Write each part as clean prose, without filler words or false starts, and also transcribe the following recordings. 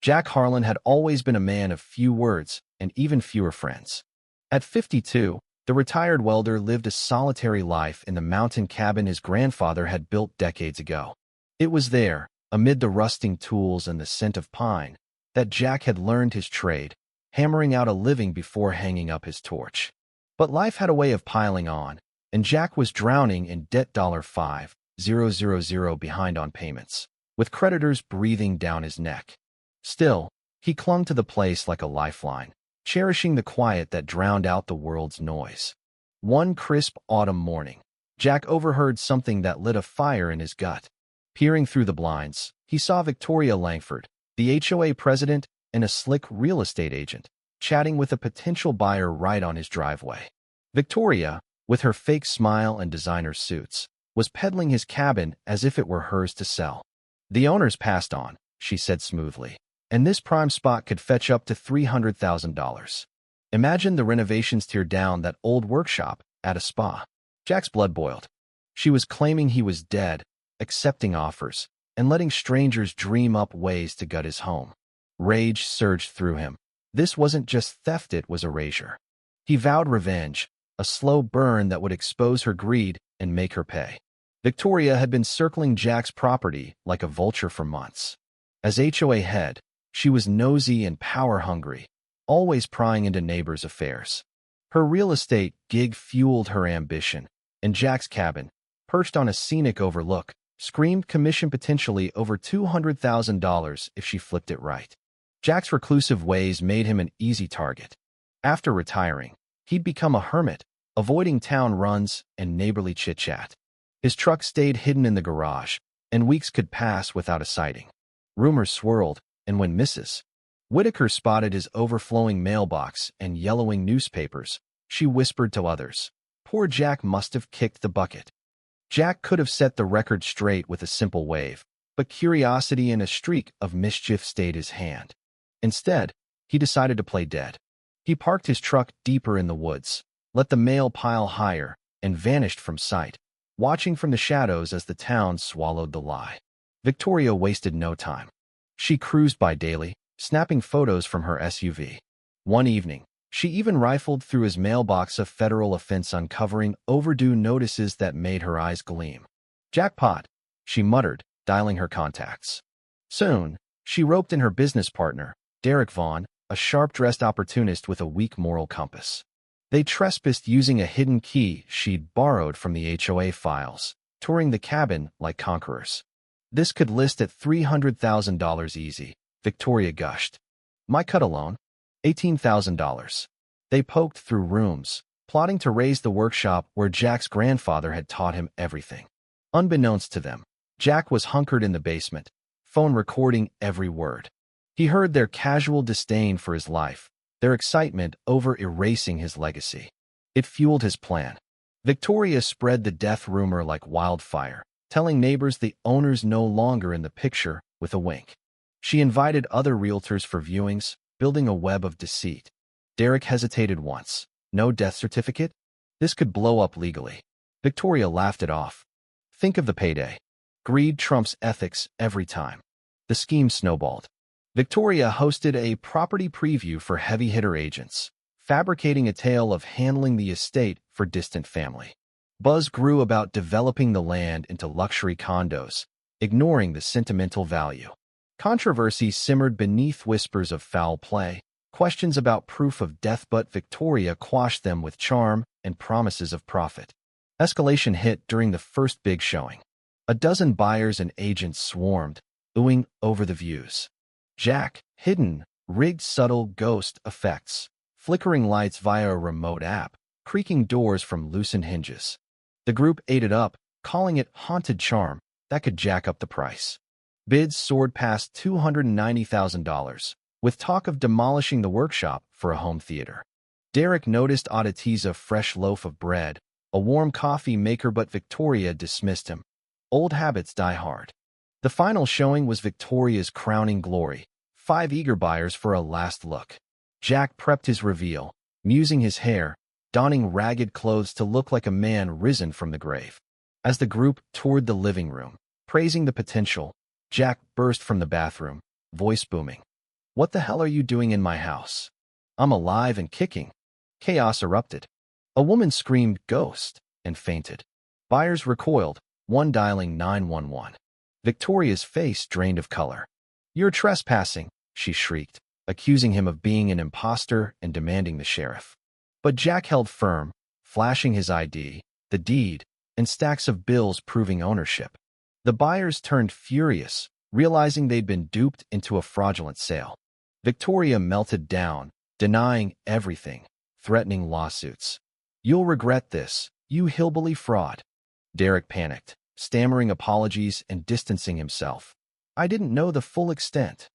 Jack Harlan had always been a man of few words and even fewer friends. At 52, the retired welder lived a solitary life in the mountain cabin his grandfather had built decades ago. It was there, amid the rusting tools and the scent of pine, that Jack had learned his trade, hammering out a living before hanging up his torch. But life had a way of piling on, and Jack was drowning in debt $5,000 behind on payments, with creditors breathing down his neck. Still, he clung to the place like a lifeline, cherishing the quiet that drowned out the world's noise. One crisp autumn morning, Jack overheard something that lit a fire in his gut. Peering through the blinds, he saw Victoria Langford, the HOA president and a slick real estate agent, chatting with a potential buyer right on his driveway. Victoria, with her fake smile and designer suits, was peddling his cabin as if it were hers to sell. "The owners passed on," she said smoothly, "and this prime spot could fetch up to $300,000. Imagine the renovations tear down that old workshop at a spa." Jack's blood boiled. She was claiming he was dead, accepting offers, and letting strangers dream up ways to gut his home. Rage surged through him. This wasn't just theft, it was erasure. He vowed revenge, a slow burn that would expose her greed and make her pay. Victoria had been circling Jack's property like a vulture for months. As HOA head, she was nosy and power-hungry, always prying into neighbors' affairs. Her real estate gig fueled her ambition, and Jack's cabin, perched on a scenic overlook, screamed commission potentially over $200,000 if she flipped it right. Jack's reclusive ways made him an easy target. After retiring, he'd become a hermit, avoiding town runs and neighborly chit-chat. His truck stayed hidden in the garage, and weeks could pass without a sighting. Rumors swirled, and when Mrs. Whitaker spotted his overflowing mailbox and yellowing newspapers, she whispered to others, "Poor Jack must have kicked the bucket." Jack could have set the record straight with a simple wave, but curiosity and a streak of mischief stayed his hand. Instead, he decided to play dead. He parked his truck deeper in the woods, let the mail pile higher, and vanished from sight, watching from the shadows as the town swallowed the lie. Victoria wasted no time. She cruised by daily, snapping photos from her SUV. One evening, she even rifled through his mailbox, a federal offense uncovering overdue notices that made her eyes gleam. "Jackpot," she muttered, dialing her contacts. Soon, she roped in her business partner, Derek Vaughn, a sharp-dressed opportunist with a weak moral compass. They trespassed using a hidden key she'd borrowed from the HOA files, touring the cabin like conquerors. "This could list at $300,000 easy," Victoria gushed. "My cut alone? $18,000. They poked through rooms, plotting to raise the workshop where Jack's grandfather had taught him everything. Unbeknownst to them, Jack was hunkered in the basement, phone recording every word. He heard their casual disdain for his life, their excitement over erasing his legacy. It fueled his plan. Victoria spread the death rumor like wildfire, telling neighbors the owner's no longer in the picture with a wink. She invited other realtors for viewings, building a web of deceit. Derek hesitated once. No death certificate? This could blow up legally. Victoria laughed it off. Think of the payday. Greed trumps ethics every time. The scheme snowballed. Victoria hosted a property preview for heavy-hitter agents, fabricating a tale of handling the estate for distant family. Buzz grew about developing the land into luxury condos, ignoring the sentimental value. Controversy simmered beneath whispers of foul play, questions about proof of death, but Victoria quashed them with charm and promises of profit. Escalation hit during the first big showing. A dozen buyers and agents swarmed, oohing over the views. Jack, hidden, rigged subtle ghost effects, flickering lights via a remote app, creaking doors from loosened hinges. The group ate it up, calling it haunted charm that could jack up the price. Bids soared past $290,000, with talk of demolishing the workshop for a home theater. Derek noticed oddities: a fresh loaf of bread, a warm coffee maker, but Victoria dismissed him. Old habits die hard. The final showing was Victoria's crowning glory, 5 eager buyers for a last look. Jack prepped his reveal, musing his hair, donning ragged clothes to look like a man risen from the grave. As the group toured the living room, praising the potential, Jack burst from the bathroom, voice booming. "What the hell are you doing in my house? I'm alive and kicking." Chaos erupted. A woman screamed "ghost" and fainted. Buyers recoiled, one dialing 911. Victoria's face drained of color. "You're trespassing," she shrieked, accusing him of being an imposter and demanding the sheriff. But Jack held firm, flashing his ID, the deed, and stacks of bills proving ownership. The buyers turned furious, realizing they'd been duped into a fraudulent sale. Victoria melted down, denying everything, threatening lawsuits. "You'll regret this, you hillbilly fraud." Derek panicked, stammering apologies and distancing himself. "I didn't know the full extent."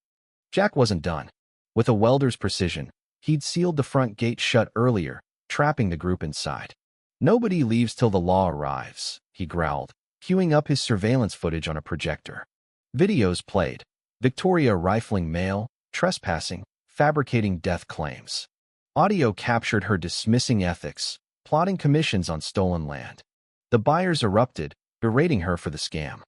Jack wasn't done. With a welder's precision, he'd sealed the front gate shut earlier, trapping the group inside. "Nobody leaves till the law arrives," he growled, queuing up his surveillance footage on a projector. Videos played. Victoria rifling mail, trespassing, fabricating death claims. Audio captured her dismissing ethics, plotting commissions on stolen land. The buyers erupted, berating her for the scam.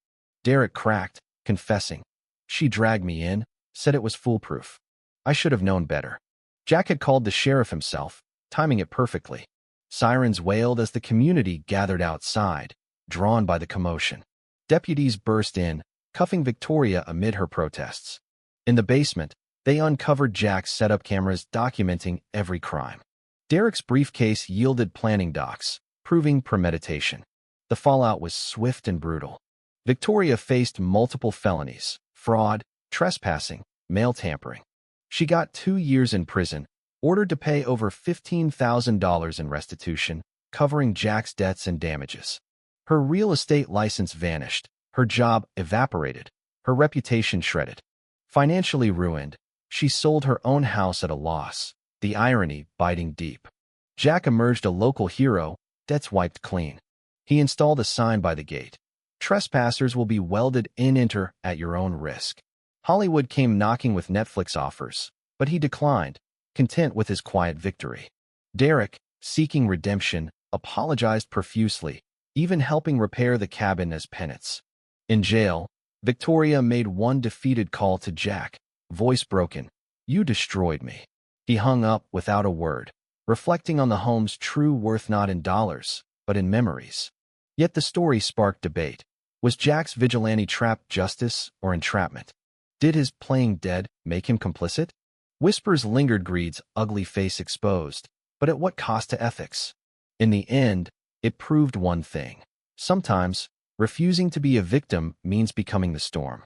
Derek cracked, confessing. "She dragged me in, said it was foolproof. I should have known better." Jack had called the sheriff himself, timing it perfectly. Sirens wailed as the community gathered outside, drawn by the commotion. Deputies burst in, cuffing Victoria amid her protests. In the basement, they uncovered Jack's setup cameras documenting every crime. Derek's briefcase yielded planning docs, proving premeditation. The fallout was swift and brutal. Victoria faced multiple felonies: fraud, trespassing, mail tampering. She got 2 years in prison, ordered to pay over $15,000 in restitution, covering Jack's debts and damages. Her real estate license vanished, her job evaporated, her reputation shredded. Financially ruined, she sold her own house at a loss, the irony biting deep. Jack emerged a local hero, debts wiped clean. He installed a sign by the gate. "Trespassers will be welded in, enter at your own risk." Hollywood came knocking with Netflix offers, but he declined, content with his quiet victory. Derek, seeking redemption, apologized profusely, even helping repair the cabin as penance. In jail, Victoria made one defeated call to Jack, voice broken. "You destroyed me." He hung up without a word, reflecting on the home's true worth not in dollars, but in memories. Yet the story sparked debate. Was Jack's vigilante trap justice or entrapment? Did his playing dead make him complicit? Whispers lingered, greed's ugly face exposed, but at what cost to ethics? In the end, it proved one thing. Sometimes, refusing to be a victim means becoming the storm.